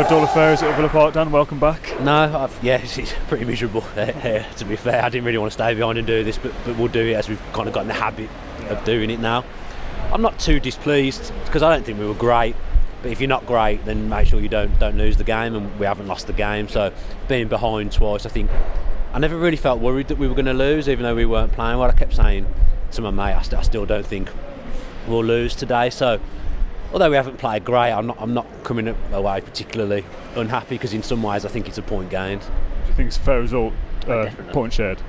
a dull affair is at Villa Park, Dan. Welcome back. No, it's pretty miserable here, to be fair. I didn't really want to stay behind and do this, but we'll do it as we've kind of got in the habit of doing it now. I'm not too displeased because I don't think we were great. But if you're not great, then make sure you don't lose the game, and we haven't lost the game. So being behind twice, I never really felt worried that we were going to lose, even though we weren't playing well. I kept saying to my mate, I still don't think we'll lose today. So although we haven't played great, I'm not coming away particularly unhappy, because in some ways I think it's a point gained. Do you think it's a fair result? Point shared.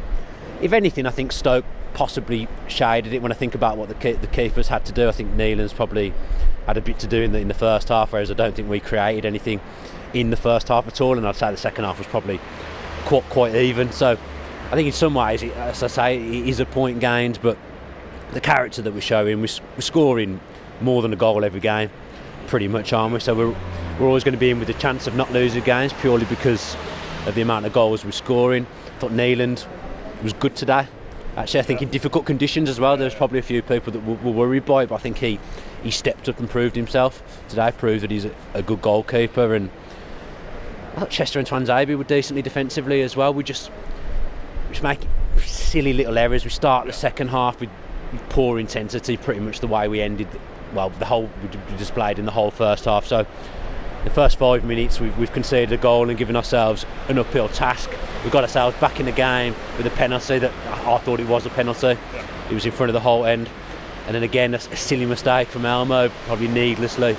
If anything, I think Stoke possibly shaded it. When I think about what the keepers had to do, I think Neelan's probably had a bit to do in the first half, whereas I don't think we created anything in the first half at all, and I'd say the second half was probably quite even. So I think in some ways, as I say, it is a point gained, but the character that we're showing, we're scoring more than a goal every game, pretty much, aren't we? So we're always going to be in with the chance of not losing games purely because of the amount of goals we're scoring. I thought Neeland was good today. Actually, I think in difficult conditions as well, there was probably a few people that were worried by it, but I think he stepped up and proved himself today, proved that he's a good goalkeeper. And I thought Chester and Twanzebe were decently defensively as well. We just make silly little errors. We start the second half with poor intensity, pretty much the way we ended, we displayed in the whole first half. So the first 5 minutes we've conceded a goal and given ourselves an uphill task. We got ourselves back in the game with a penalty that I thought it was a penalty. It was in front of the whole end. And then again, a silly mistake from Elmo, probably needlessly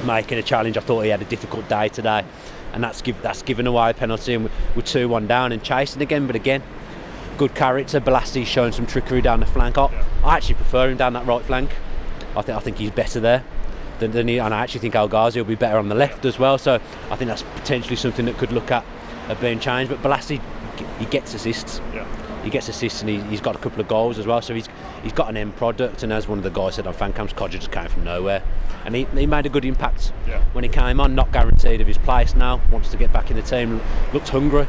making a challenge. I thought he had a difficult day today, and that's given away a penalty, and we're 2-1 down and chasing again. But again, good character. Balasti's showing some trickery down the flank. I actually prefer him down that right flank. I think he's better there than he, and I actually think El Ghazi will be better on the left as well. So I think that's potentially something that could look at being changed. But Balasti, he gets assists. He gets assists, and he's got a couple of goals as well. So he's got an end product. And as one of the guys said on fan camps, Codger just came from nowhere, and he made a good impact when he came on. Not guaranteed of his place now. Wants to get back in the team. Looked hungry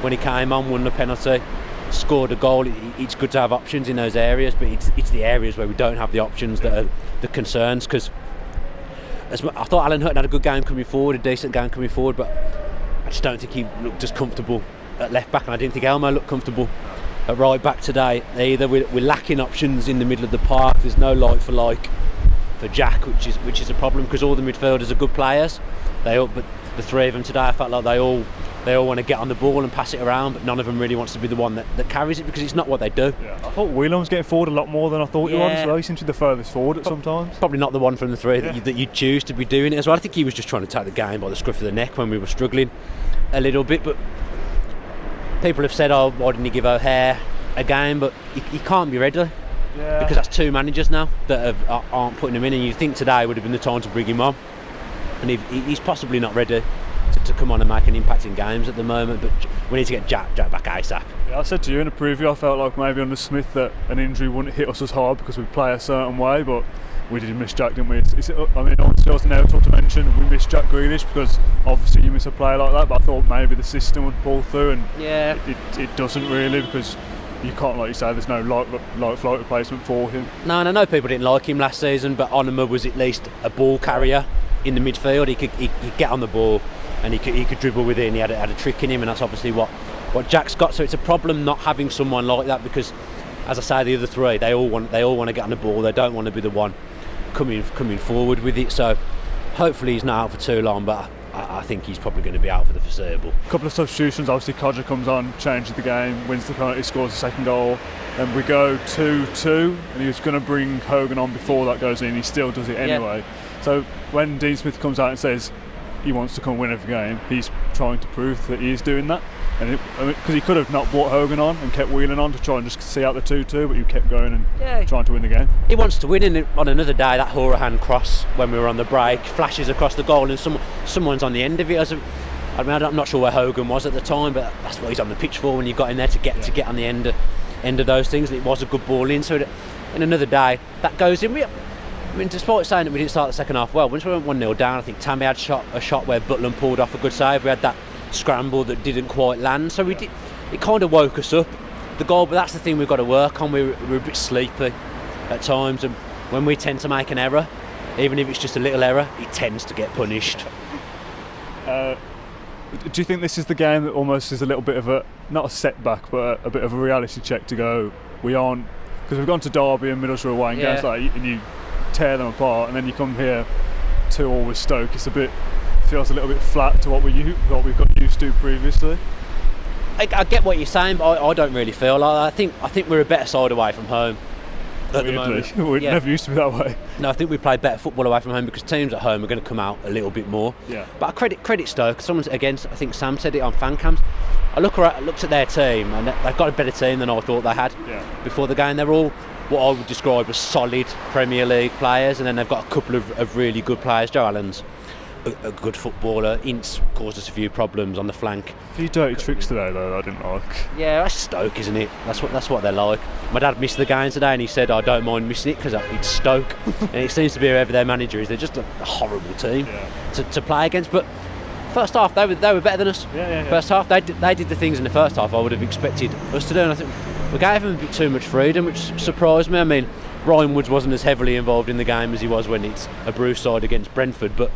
when he came on. Won the penalty. Scored a goal. It's good to have options in those areas, but it's the areas where we don't have the options that are the concerns. Because I thought Alan Hutton had a good game coming forward, a decent game coming forward, but I just don't think he looked as comfortable at left back, and I didn't think Elmo looked comfortable at right back today either. We're lacking options in the middle of the park. There's no like for Jack, which is a problem, because all the midfielders are good players. But the three of them today, I felt like they all want to get on the ball and pass it around, but none of them really wants to be the one that carries it, because it's not what they do. I thought Whelan was getting forward a lot more than I thought he was as well. He seems to be the furthest forward at sometimes. Probably not the one from the three that you choose to be doing it as well. I think he was just trying to take the game by the scruff of the neck when we were struggling a little bit. But people have said, why didn't he give O'Hare a game? But he can't be ready, because that's two managers now that aren't putting him in, and you think today would have been the time to bring him on, and he's possibly not ready to come on and make an impact in games at the moment. But we need to get Jack back ASAP. I said to you in a preview, I felt like maybe under Smith that an injury wouldn't hit us as hard because we play a certain way, but we did miss Jack, didn't we? Obviously it's inevitable to mention we missed Jack Grealish, because obviously you miss a player like that, but I thought maybe the system would pull through, and it doesn't really, because you can't, like you say, there's no light float replacement for him. No, and I know people didn't like him last season, but Onuma was at least a ball carrier in the midfield. He could get on the ball, and he could dribble within. He had a trick in him, and that's obviously what Jack's got. So it's a problem not having someone like that, because, as I say, the other three, they all want to get on the ball. They don't want to be the one coming forward with it. So hopefully he's not out for too long, but I think he's probably going to be out for the foreseeable. A couple of substitutions. Obviously Codger comes on, changes the game, wins the penalty, scores the second goal, and we go 2-2, and he was going to bring Hogan on before that goes in. He still does it anyway. So when Dean Smith comes out and says he wants to come win every game, he's trying to prove that he is doing that. And because he could have not brought Hogan on and kept Whelan on to try and just see out the 2-2, but he kept going and trying to win the game. He wants to win, and on another day, that Horahan cross when we were on the break flashes across the goal, and someone's on the end of it. I'm not sure where Hogan was at the time, but that's what he's on the pitch for, when you got in there to get on the end of those things. And it was a good ball in. So in another day, that goes in. Despite saying that we didn't start the second half well, once we went 1-0 down, I think Tammy had a shot where Butland pulled off a good save. We had that scramble that didn't quite land, so it kind of woke us up, the goal. But that's the thing we've got to work on. We're a bit sleepy at times, and when we tend to make an error, even if it's just a little error, it tends to get punished. Do you think this is the game that almost is a little bit of a, not a setback, but a bit of a reality check to go, we aren't, because we've gone to Derby and Middlesbrough away and games like, and you tear them apart, and then you come here 2-2 with Stoke. It's feels a little bit flat to what we've got used to previously. I get what you're saying, but I don't really feel like that. I think we're a better side away from home. Weirdly, we never used to be that way. No, I think we play better football away from home because teams at home are going to come out a little bit more. Yeah. But I credit Stoke. Someone's against. I think Sam said it on fan cams. I looked at their team, and they've got a better team than I thought they had before the game. They're all what I would describe as solid Premier League players, and then they've got a couple of really good players. Joe Allen's a good footballer. Ince caused us a few problems on the flank. A few dirty tricks today though I didn't like. Yeah, that's Stoke, isn't it? That's what they're like. My dad missed the game today and he said I don't mind missing it because it's Stoke. And it seems to be whoever their manager is, they're just a horrible team to play against. But first half they were better than us. First half they did the things in the first half I would have expected us to do, and I think we gave them a bit too much freedom, which surprised me. I mean, Ryan Woods wasn't as heavily involved in the game as he was when it's a Bruce side against Brentford, but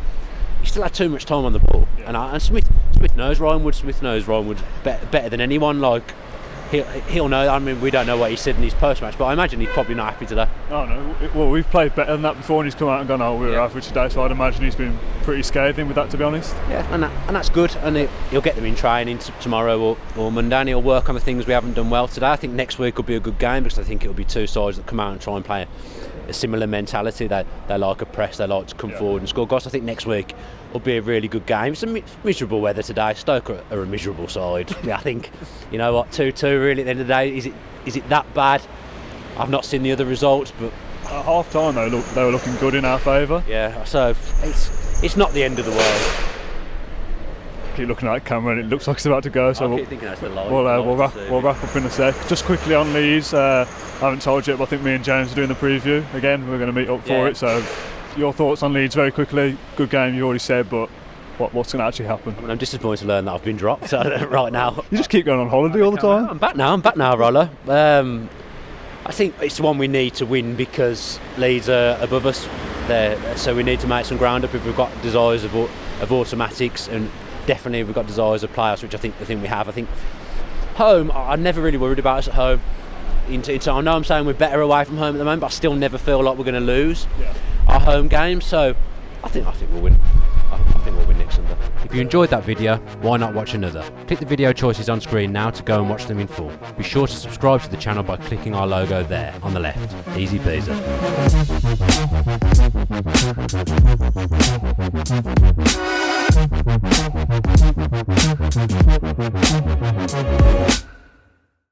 he still had too much time on the ball. And Smith knows Ryan Wood. Smith knows Ryan Wood better than anyone. Like he'll know. I mean, we don't know what he said in his post-match, but I imagine he's probably not happy today. Oh no. Well, we've played better than that before, and he's come out and gone, "Oh, we were average today." So I'd imagine he's been pretty scathing with that, to be honest. Yeah, and that's good. And he'll get them in training tomorrow or Monday. And he'll work on the things we haven't done well today. I think next week will be a good game because I think it'll be two sides that come out and try and play a similar mentality. They like a press, they like to come forward and score goals. I think next week will be a really good game. It's a miserable weather today. Stoke are a miserable side. I think, you know what, 2-2 really at the end of the day, is it that bad? I've not seen the other results, but at half time they were looking good in our favour. Yeah, so it's not the end of the world. Keep looking at Cameron, it looks like it's about to go, so keep thinking that's the line. We'll wrap up in a sec. Just quickly on Leeds, I haven't told you yet, but I think me and James are doing the preview again. We're going to meet up for it, so your thoughts on Leeds very quickly. Good game, you already said, but what's going to actually happen? I mean, I'm disappointed to learn that I've been dropped right now. You just keep going on holiday all the time. I'm back now, Roller. I think it's the one we need to win because Leeds are above us there, so we need to make some ground up if we've got desires of automatics, and definitely we've got desires of playoffs, which I think we have. I think home, I'm never really worried about us at home. I know I'm saying we're better away from home at the moment, but I still never feel like we're going to lose our home games. So I think we'll win. I think we'll win next Sunday. If you enjoyed that video, why not watch another? Click the video choices on screen now to go and watch them in full. Be sure to subscribe to the channel by clicking our logo there on the left. Easy peasy.